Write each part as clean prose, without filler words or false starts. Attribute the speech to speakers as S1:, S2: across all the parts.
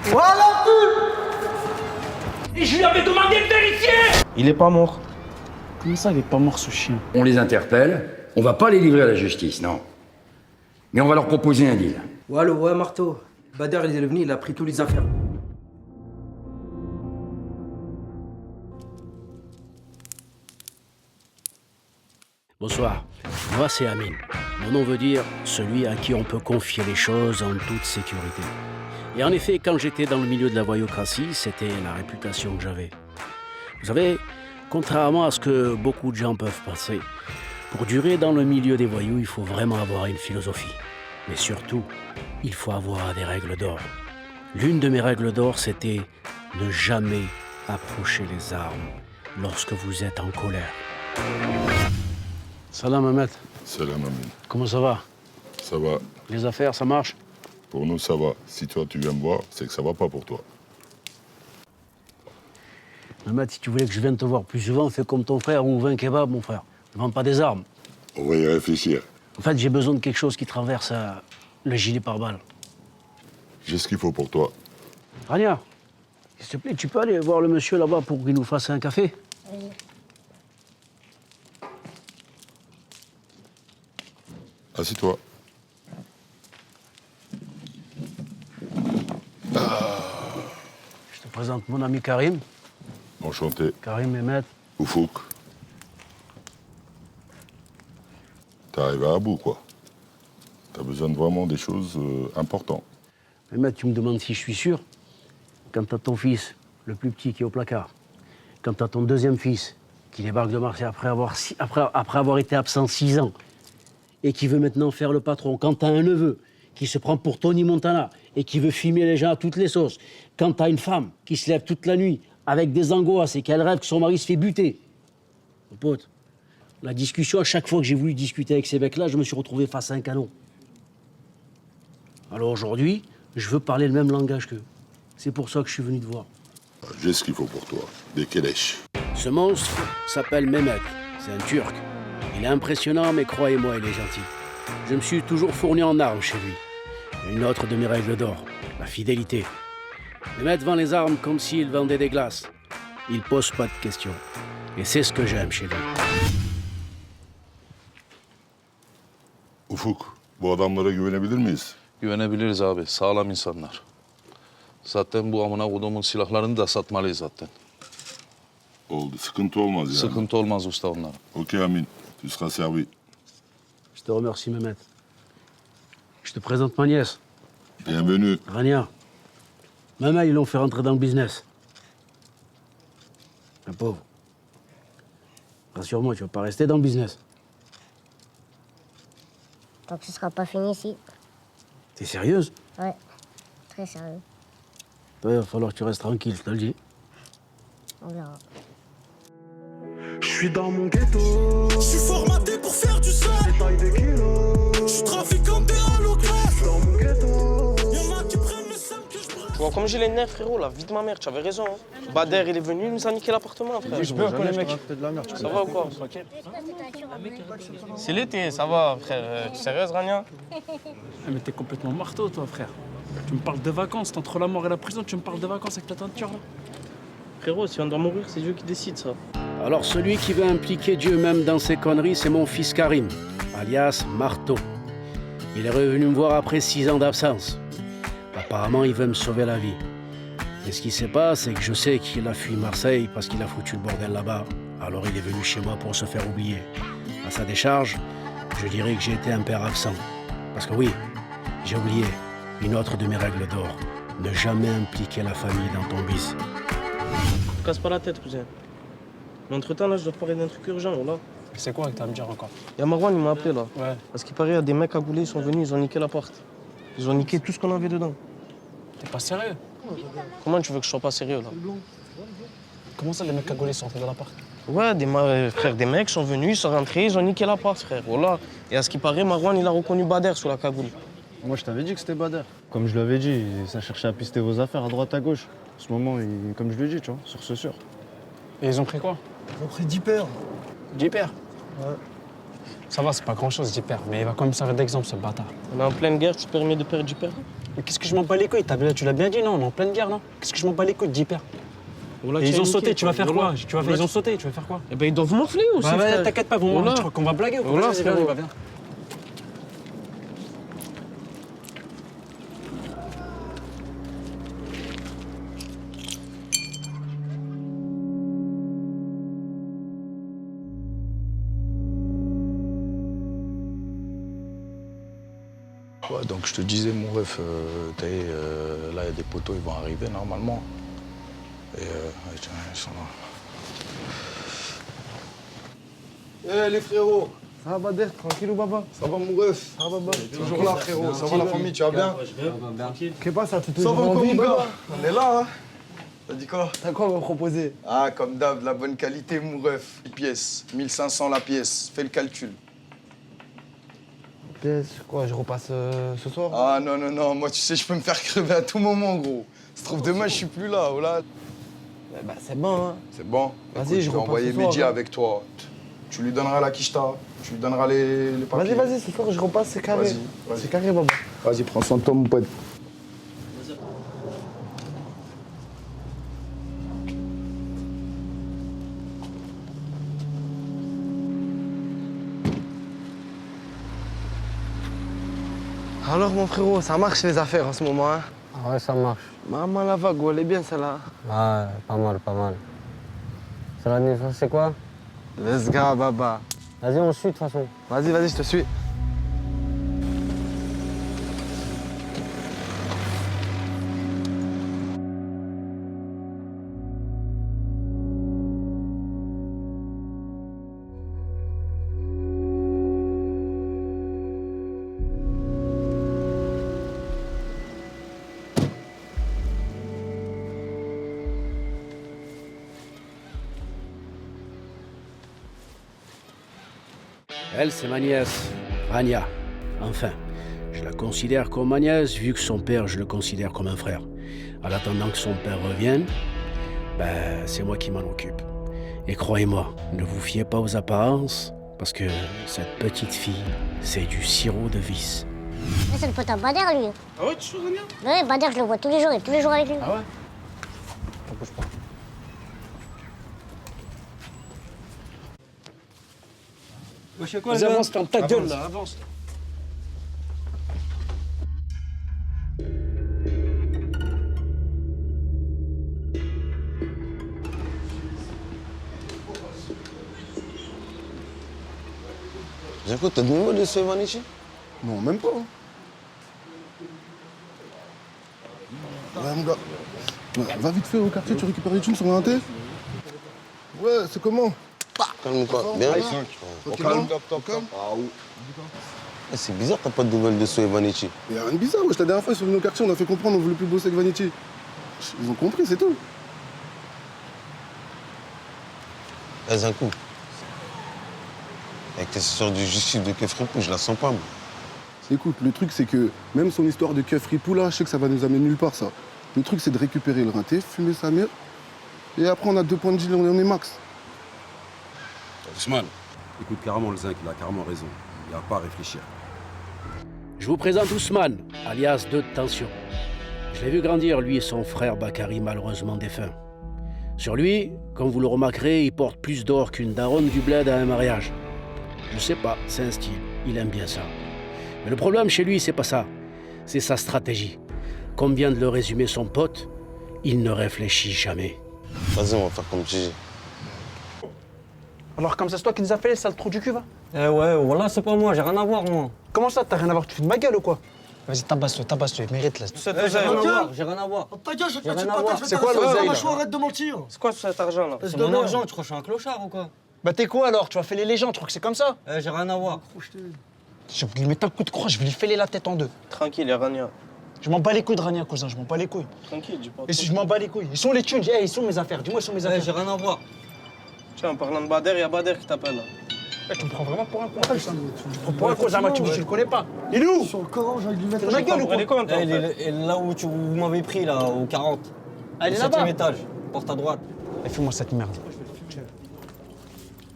S1: Voilà tout.
S2: Et je lui avais demandé de vérifier.
S1: Il est pas mort.
S3: Comment ça, il est pas mort, ce chien?
S4: On les interpelle, on va pas les livrer à la justice, non. Mais on va leur proposer un deal.
S1: Ouais, allô, ouais, Marteau. Bader, il est venu, il a pris tous les affaires.
S5: Bonsoir, moi c'est Amine. Mon nom veut dire celui à qui on peut confier les choses en toute sécurité. Et en effet, quand j'étais dans le milieu de la voyoucratie, c'était la réputation que j'avais. Vous savez, contrairement à ce que beaucoup de gens peuvent penser, pour durer dans le milieu des voyous, il faut vraiment avoir une philosophie. Mais surtout, il faut avoir des règles d'or. L'une de mes règles d'or, c'était ne jamais approcher les armes lorsque vous êtes en colère. Salam Ahmed,
S6: Salam Amine.
S5: comment ça va?
S6: Ça va.
S5: Les affaires, ça marche?
S6: Pour nous, ça va. Si toi, tu viens me voir, c'est que ça va pas pour toi.
S5: Ahmed, si tu voulais que je vienne te voir plus souvent, fais comme ton frère ou 20 kebabs, mon frère. Ne vends pas des armes.
S6: On va y réfléchir.
S5: En fait, j'ai besoin de quelque chose qui traverse le gilet pare-balles.
S6: J'ai ce qu'il faut pour toi.
S5: Rania, s'il te plaît, tu peux aller voir le monsieur là-bas pour qu'il nous fasse un café?
S7: Oui.
S6: Assieds-toi.
S5: Je te présente mon ami Karim.
S6: Enchanté.
S5: Karim Mehmet.
S6: Oufouk. T'es arrivé à bout, quoi. T'as besoin de vraiment des choses importantes.
S5: Mehmet, tu me demandes si je suis sûr. Quand t'as ton fils, le plus petit, qui est au placard, quand t'as ton deuxième fils, qui débarque de Marseille après avoir été absent 6 ans, et qui veut maintenant faire le patron, quand t'as un neveu qui se prend pour Tony Montana et qui veut filmer les gens à toutes les sauces, quand t'as une femme qui se lève toute la nuit avec des angoisses et qu'elle rêve que son mari se fait buter, mon pote, la discussion, à chaque fois que j'ai voulu discuter avec ces mecs-là, je me suis retrouvé face à un canon. Alors aujourd'hui, je veux parler le même langage qu'eux. C'est pour ça que je suis venu te voir.
S6: J'ai ce qu'il faut pour toi. Des kélesh.
S5: Ce monstre s'appelle Mehmet. C'est un Turc. Il est impressionnant, mais croyez-moi, il est gentil. Je me suis toujours fourni en armes chez lui. Une autre de mes règles d'or, la fidélité. Mehmet vend les armes comme s'il vendait des glaces. Il pose pas de questions. Et c'est ce que j'aime chez lui.
S6: Ufuk, bu adamlara güvenebilir miyiz?
S8: Güvenebiliriz abi. Sağlam insanlar. Zaten bu amına kodumun silahlarını da satmalıyız zaten.
S6: Oldu. Sıkıntı olmaz yani.
S8: Sıkıntı olmaz usta onlara.
S6: Ok Amine, tu seras servi.
S5: Je te remercie, Mehmet. Je te présente ma nièce,
S6: Bienvenue.
S5: Rania. Maman, ils l'ont fait rentrer dans le business. La pauvre. Rassure-moi, tu vas pas rester dans le business.
S7: Tant que ce sera pas fini ici.
S5: T'es sérieuse?
S7: Ouais, très sérieux.
S5: Toi, il va falloir que tu restes tranquille, je te le dis.
S7: On verra.
S9: Je suis dans mon ghetto. Je suis formaté pour faire du sale. Détail des kilos. Je suis trafiquant des hologrammes. Dans mon ghetto. Y'en a qui prennent le seum que je prends.
S10: Bon, comme j'ai les nerfs, frérot, la vie de ma mère, tu avais raison. Hein. Bader, il est venu, il nous a niqué l'appartement, frère.
S3: Je peux pas, les mecs.
S10: Ça va ou quoi? C'est l'été, ça va, frère. Tu es sérieuse, Rania?
S3: Ah, mais t'es complètement marteau, toi, frère. Tu me parles de vacances, t'es entre la mort et la prison, tu me parles de vacances avec ta teinture, là.
S10: Frérot, si on doit mourir, c'est Dieu qui décide, ça.
S5: Alors celui qui veut impliquer Dieu même dans ses conneries, c'est mon fils Karim, alias Marteau. Il est revenu me voir après 6 ans d'absence. Apparemment, il veut me sauver la vie. Mais ce qui se passe, c'est que je sais qu'il a fui Marseille parce qu'il a foutu le bordel là-bas. Alors il est venu chez moi pour se faire oublier. À sa décharge, je dirais que j'ai été un père absent. Parce que oui, j'ai oublié une autre de mes règles d'or. Ne jamais impliquer la famille dans ton bis.
S10: Casse pas la tête, cousin. Mais entre-temps, là, je dois te parler d'un truc urgent, là.
S3: C'est quoi que t'as à me dire encore?
S10: Y'a Marwan, il m'a appelé, là.
S3: Ouais.
S10: Parce qu'il paraît, il y a des mecs à gouler, ils sont venus, ils ont niqué l'appart. Ils ont niqué tout ce qu'on avait dedans.
S3: T'es pas sérieux?
S10: Comment tu veux que je sois pas sérieux, là?
S3: Comment ça, les mecs cagoulés sont rentrés dans l'appart?
S10: Ouais, frère, des mecs sont venus, ils sont rentrés, ils ont niqué l'appart, frère. Voilà. Et à ce qui paraît, Marwan, il a reconnu Bader sous la cagoule.
S11: Moi, je t'avais dit que c'était Bader. Comme je l'avais dit, ça cherchait à pister vos affaires à droite, à gauche. En ce moment, comme je lui ai dit, tu vois, sur ce sûr.
S3: Et ils ont pris quoi?
S11: Ils ont pris 10 paires.
S3: 10 paires?
S11: Ouais.
S3: Ça va, c'est pas grand-chose, 10 paires. Mais il va quand même servir d'exemple, ce bâtard.
S10: On est en pleine guerre, tu te permets de perdre du père?
S3: Mais qu'est-ce que je m'en bats les couilles? Tu l'as bien dit, non? On est en pleine guerre, non? Qu'est-ce que je m'en bats les couilles, 10 paires? Et ils ont sauté, tu vas faire quoi? Ils ont sauté, tu vas faire quoi?
S10: Eh ben, ils doivent morfler aussi.
S3: Bah, t'inquiète pas, tu crois qu'on va blaguer ou quoi?
S10: Voilà,
S3: Vas-y,
S10: frérot.
S3: viens.
S8: Ouais, donc je te disais, mon ref, là, il y a des poteaux, ils vont arriver normalement. Et tiens, ils sont là.
S11: Eh les frérots, ça va Bader, tranquille ou baba? Ça va mon ref? Ça va baba? Toujours là frérot, ça va la famille, tu vas bien?
S3: Tranquille.
S11: Qu'est-ce que ça, tu
S12: Ça va
S11: toujours en
S12: quoi
S11: vie,
S12: mon
S11: baba?
S12: gars? On est là, hein? T'as dit quoi?
S11: T'as quoi à me proposer?
S12: Ah, comme d'hab, de la bonne qualité, mon ref. 10 pièces, 1500 la pièce, fais le calcul.
S11: Pièce, quoi, je repasse ce soir?
S12: Ah non, non, non, moi tu sais, je peux me faire crever à tout moment, gros. Ça se trouve, demain, je suis plus là, oh là.
S11: Bah c'est bon, hein.
S12: C'est bon.
S11: Vas-y,
S12: Écoute,
S11: je
S12: vais
S11: repasse
S12: envoyer
S11: ce soir,
S12: Mehdi
S11: hein.
S12: avec toi. Tu lui donneras la quicheta, tu lui donneras les papiers.
S11: Vas-y, ce soir je repasse, c'est carré.
S12: Vas-y.
S11: C'est carré, baba.
S12: Vas-y, prends soin de toi, mon pote.
S11: Alors mon frérot, ça marche les affaires en ce moment, hein?
S10: Ah ouais, ça marche.
S11: Maman la vague, elle est bien celle-là.
S10: Ouais, pas mal, pas mal. C'est l'anniversaire, c'est quoi?
S11: Let's go, baba.
S10: Vas-y, on suit de toute façon.
S11: Vas-y, je te suis.
S5: Elle, c'est ma nièce, Rania. Enfin, je la considère comme ma nièce, vu que son père, je le considère comme un frère. En attendant que son père revienne, c'est moi qui m'en occupe. Et croyez-moi, ne vous fiez pas aux apparences, parce que cette petite fille, c'est du sirop de vis.
S7: Mais c'est le pote à Bader, lui.
S10: Ah ouais, tu joues Rania?
S7: Ouais, Bader, je le vois tous les jours, et tous les jours avec lui.
S10: Ah ouais? Ça bouge pas.
S3: Vas-y, avance, ferme ta gueule, là, avance.
S10: Jaco, t'as de nouveau de ce Vanichi?
S12: Non, même pas. Ouais, mon gars. Va vite fait au quartier, tu récupères les thunes sur l'intérêt. Ouais, c'est comment?
S10: Calme-toi, bien.
S12: Calme.
S10: C'est bizarre, t'as pas de nouvelles de ce Vanichi.
S12: Mais y'a rien de bizarre, wesh. La dernière fois, ils sont venus au quartier, on a fait comprendre, on voulait plus bosser avec Vanity. Ils ont compris, c'est tout.
S10: Vas-y, un coup. Avec tes histoires de justice de keuf ripou, je la sens pas, moi.
S12: Écoute, le truc, c'est que même son histoire de keuf ripou, là, je sais que ça va nous amener nulle part, ça. Le truc, c'est de récupérer le rinté, fumer sa mère, et après, on a 2 points de deal, on est max.
S8: Ousmane.
S1: Écoute, carrément, le zinc, il a carrément raison. Il n'y a pas à réfléchir.
S5: Je vous présente Ousmane, alias 2 de tension. Je l'ai vu grandir, lui et son frère Bakary, malheureusement défunt. Sur lui, comme vous le remarquerez, il porte plus d'or qu'une daronne du bled à un mariage. Je sais pas, c'est un style, il aime bien ça. Mais le problème chez lui, c'est pas ça. C'est sa stratégie. Comme vient de le résumer son pote, il ne réfléchit jamais.
S10: Vas-y, on va faire comme tu dis.
S3: Alors, comme ça, c'est toi qui nous as fait les sales trous du cul, va?
S10: Eh ouais, voilà, c'est pas moi, j'ai rien à voir, moi.
S3: Comment ça, t'as rien à voir? Tu fais de ma gueule ou quoi? Vas-y, tabasse-le, il mérite, là.
S10: J'ai rien à voir, j'ai rien à voir.
S11: Ta gueule, je
S10: J'ai rien à voir.
S3: C'est quoi l'oseille, là?
S11: arrête de mentir.
S10: C'est quoi cet argent, là? C'est mon argent, tu crois que je suis un clochard ou quoi?
S3: Bah, t'es quoi alors? Tu vas fêler les gens, tu crois que c'est comme ça?
S10: Eh, j'ai rien à voir.
S3: Je vais lui mettre un coup de croix, je vais lui fêler la tête en deux.
S10: Tranquille, y'a Rania.
S3: Je m'en bats les couilles de Rania, cousin, je m'en bats les couilles.
S10: Tranquille, dis pas.
S3: Et si je m'en bats les couilles? Ils sont les thunes, ils sont mes affaires, dis-moi, ils sont mes
S10: Eh,
S3: affaires.
S10: j'ai rien à voir.
S8: Tiens, en parlant de Bader, y'a Bader qui t'appelle, là.
S3: Eh, tu me prends vraiment pour un con, ça. Tu me prends pour un con, Zama, tu le connais pas. Il est où?
S11: Sur le Coran, j'ai envie de lui mettre
S3: Fais de ma gueule ou quoi?
S10: Eh, il est là où vous m'avez pris, là, au 40.
S3: Ah, il est
S10: Au
S3: là-bas.
S10: 7e étage, porte à droite.
S3: Eh, fais-moi cette merde.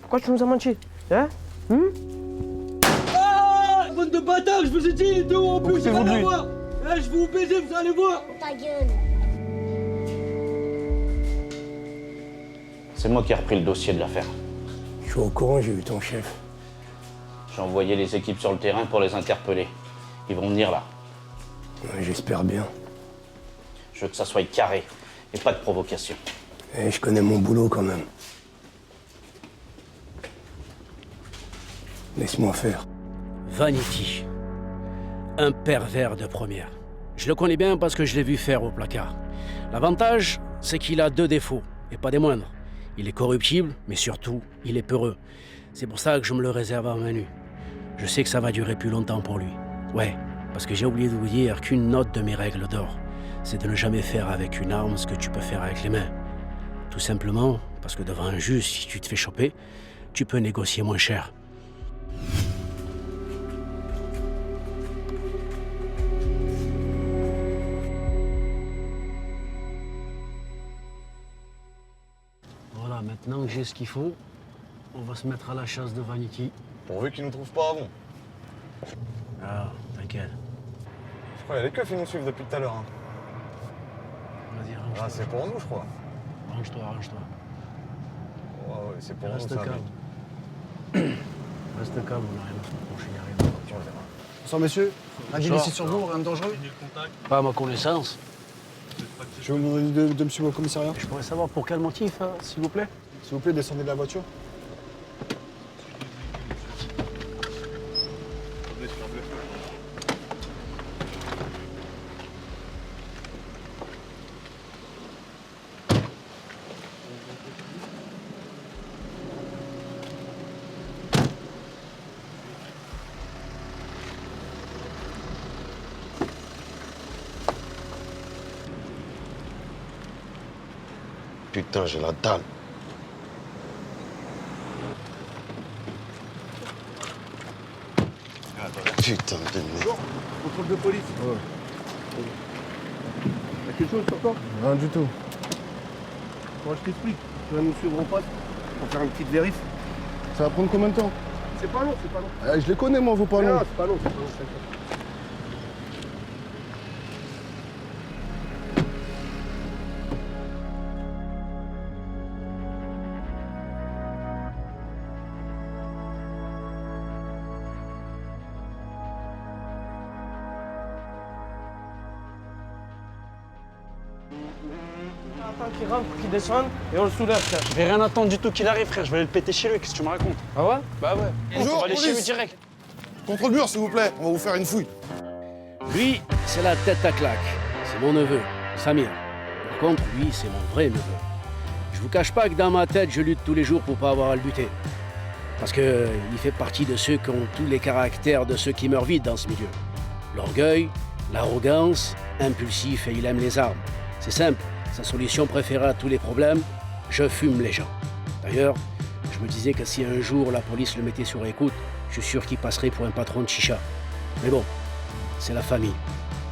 S10: Pourquoi tu nous as menti? Hein?
S2: Ah, bande de bâtards, je vous ai dit, il était où en plus?
S10: Occupez-vous de lui.
S2: Eh, je vais vous baiser, vous allez voir.
S7: Ta gueule.
S5: C'est moi qui ai repris le dossier de l'affaire.
S13: Je suis au courant, j'ai eu ton chef.
S5: J'ai envoyé les équipes sur le terrain pour les interpeller. Ils vont venir là.
S13: Ouais, j'espère bien.
S5: Je veux que ça soit carré et pas de provocation.
S13: Et je connais mon boulot quand même. Laisse-moi faire.
S5: Vanity. Un pervers de première. Je le connais bien parce que je l'ai vu faire au placard. L'avantage, c'est qu'il a 2 défauts, et pas des moindres. Il est corruptible, mais surtout, il est peureux. C'est pour ça que je me le réserve à Manu. Je sais que ça va durer plus longtemps pour lui. Ouais, parce que j'ai oublié de vous dire qu'une note de mes règles d'or, c'est de ne jamais faire avec une arme ce que tu peux faire avec les mains. Tout simplement parce que devant un juge, si tu te fais choper, tu peux négocier moins cher. Voilà, maintenant que j'ai ce qu'il faut, on va se mettre à la chasse de Vanity.
S11: Pourvu qu'ils nous trouvent pas avant.
S5: Ah, t'inquiète.
S11: Je crois qu'il y a les keufs qui nous suivent depuis tout à l'heure. Hein.
S5: Vas-y, range-toi.
S11: Ah, c'est pour nous, je crois.
S5: Range-toi, range-toi.
S11: Ouais, ouais, c'est pour nous,
S5: Reste
S11: ça.
S5: calme. Reste calme, on n'a rien à se reprocher, il n'y a rien.
S11: Bonsoir, messieurs. Un
S5: Bonsoir.
S11: ici sur vous, rien de dangereux.
S5: Pas à ma connaissance.
S11: Je vais vous demander de me suivre au commissariat.
S5: Je pourrais savoir pour quel motif, s'il vous plaît?
S11: S'il vous plaît, descendez de la voiture. Putain, j'ai la dalle. Putain de merde.
S12: Contrôle de police.
S11: Ouais.
S12: Y'a quelque chose sur toi?
S11: Rien du tout.
S12: Moi je t'explique. Tu vas nous suivre au poste pour faire une petite vérif. Ça va prendre combien de temps? C'est pas long, c'est pas long. Je les connais moi, vos pas long. C'est pas long, c'est pas long, t'inquiète.
S10: Attends qu'il rentre, qu'il descende et on le soulève, frère.
S3: Je vais rien attendre du tout qu'il arrive, frère. Je vais aller le péter chez lui. Qu'est-ce que tu me racontes?
S10: Ah ouais? Bah ouais.
S11: Bonjour,
S10: on va aller chez lui
S11: police.
S10: direct.
S11: Contrôle mur, s'il vous plaît. On va vous faire une fouille.
S5: Lui, c'est la tête à claque. C'est mon neveu, Samir. Par contre, lui, c'est mon vrai neveu. Je vous cache pas que dans ma tête, je lutte tous les jours pour pas avoir à le buter. Parce que il fait partie de ceux qui ont tous les caractères de ceux qui meurent vite dans ce milieu. L'orgueil, l'arrogance, impulsif et il aime les armes. C'est simple, sa solution préférée à tous les problèmes, je fume les gens. D'ailleurs, je me disais que si un jour la police le mettait sur écoute, je suis sûr qu'il passerait pour un patron de chicha. Mais bon, c'est la famille.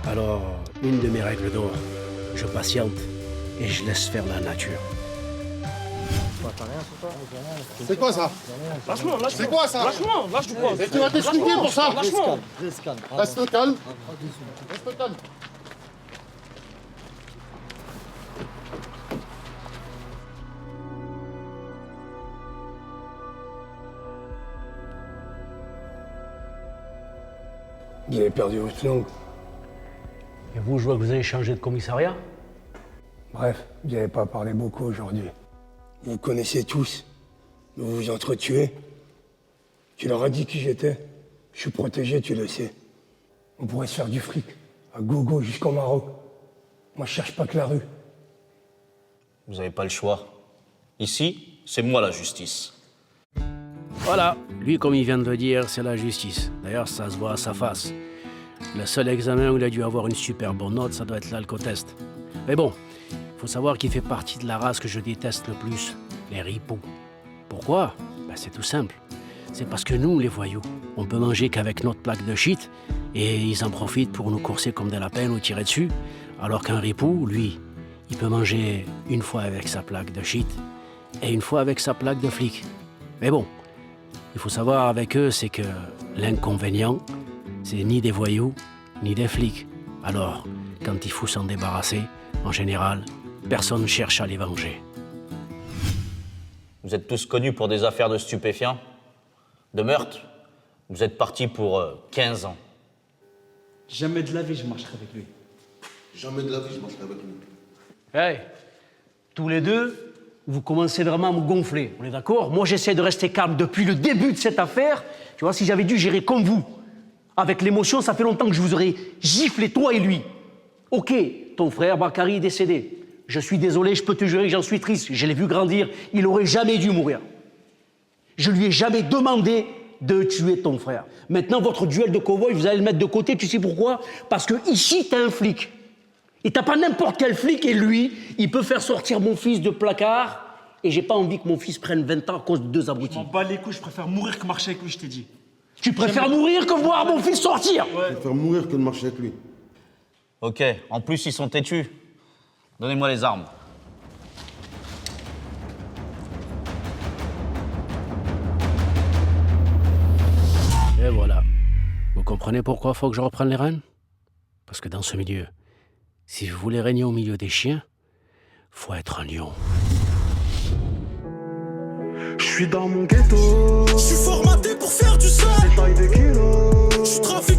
S5: Alors, une de mes règles d'or, je patiente et je laisse faire la nature.
S11: C'est quoi ça?
S10: Lâche-moi, lâche-moi.
S11: C'est quoi ça?
S10: Lâche-moi, lâche du poids.
S11: Et tu vas t'expliquer pour ça?
S10: Lâche-moi.
S11: Reste calme. Reste calme.
S13: Vous avez perdu votre langue.
S5: Et vous, je vois que vous avez changé de commissariat?
S13: Bref, vous n'avez pas parlé beaucoup aujourd'hui. Vous vous connaissez tous. Vous vous entretuez. Tu leur as dit qui j'étais. Je suis protégé, tu le sais. On pourrait se faire du fric, à gogo jusqu'au Maroc. Moi, je cherche pas que la rue.
S14: Vous n'avez pas le choix. Ici, c'est moi la justice.
S5: Voilà, lui, comme il vient de le dire, c'est la justice. D'ailleurs, ça se voit à sa face. Le seul examen où il a dû avoir une super bonne note, ça doit être l'alcotest. Mais bon, il faut savoir qu'il fait partie de la race que je déteste le plus, les ripoux. Pourquoi? Ben, c'est tout simple. C'est parce que nous, les voyous, on peut manger qu'avec notre plaque de shit, et ils en profitent pour nous courser comme des lapins ou tirer dessus, alors qu'un ripou, lui, il peut manger une fois avec sa plaque de shit, et une fois avec sa plaque de flic. Mais bon, il faut savoir avec eux, c'est que l'inconvénient, c'est ni des voyous, ni des flics. Alors, quand il faut s'en débarrasser, en général, personne ne cherche à les venger.
S14: Vous êtes tous connus pour des affaires de stupéfiants, de meurtre. Vous êtes partis pour 15 ans.
S2: Jamais de la vie, je marcherai avec lui.
S12: Jamais de la vie, je marcherai avec lui.
S5: Hey, tous les deux, vous commencez vraiment à me gonfler, on est d'accord? Moi, j'essaie de rester calme depuis le début de cette affaire. Tu vois, si j'avais dû gérer comme vous, avec l'émotion, ça fait longtemps que je vous aurais giflé, toi et lui. Ok, ton frère Bakary est décédé. Je suis désolé, je peux te jurer que j'en suis triste. Je l'ai vu grandir, il aurait jamais dû mourir. Je lui ai jamais demandé de tuer ton frère. Maintenant, votre duel de cow-boy, vous allez le mettre de côté, tu sais pourquoi? Parce que ici, t'as un flic. Et t'as pas n'importe quel flic, et lui, il peut faire sortir mon fils de placard, et j'ai pas envie que mon fils prenne 20 ans à cause de 2 abrutis.
S2: Je m'en bats les couilles, je préfère mourir que marcher avec lui, je t'ai dit.
S5: Tu préfères mourir que voir mon fils sortir?
S12: Je préfère mourir que de marcher avec lui.
S14: Ok, en plus ils sont têtus. Donnez-moi les armes.
S5: Et voilà. Vous comprenez pourquoi il faut que je reprenne les rênes? Parce que dans ce milieu, si vous voulez régner au milieu des chiens, faut être un lion.
S9: Je suis dans mon ghetto. Je suis formaté pour faire du sale. Des tailles de kilos. Je trafique